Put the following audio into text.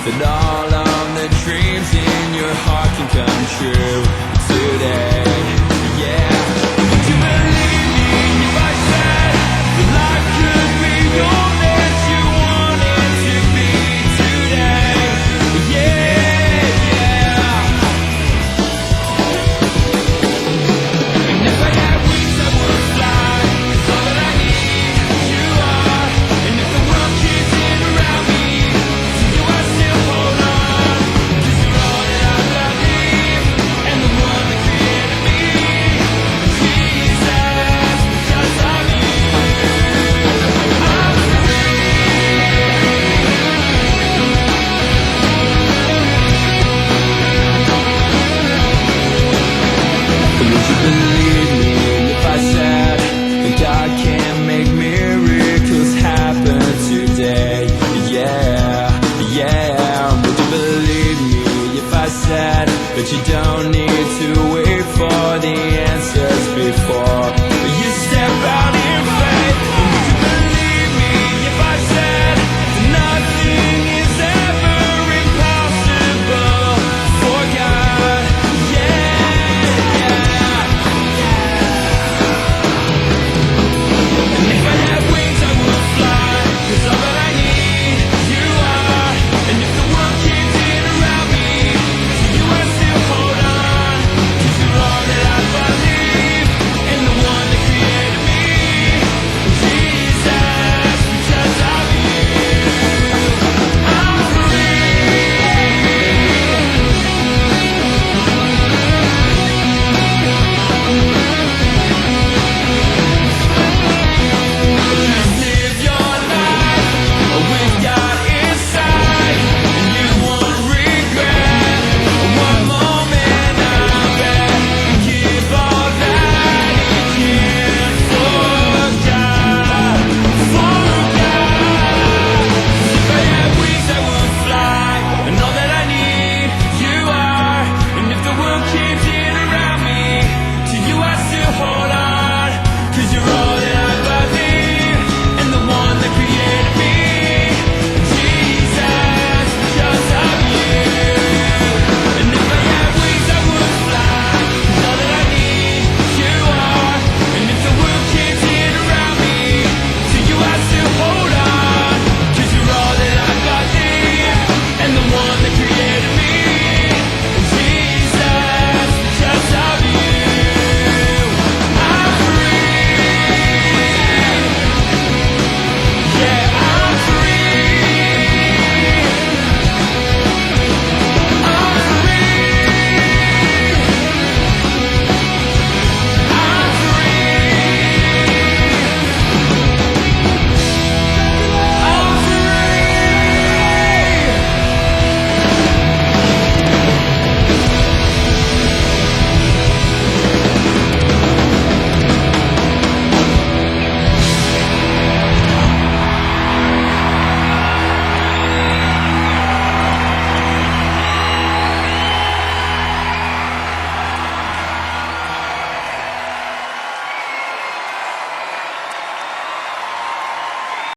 that all of the dreams in your heart can come true today. Yeah. Would you believe me if I said that life could be all that you wanted to be today? Yeah, yeah. And if I had wings I would fly, 'cause all that I need is you are. And if the world keeps in around me, to you I still hold on. 'Cause you're all that I believe, and the one that created me. Jesus, because of you, I'm free. Would you believe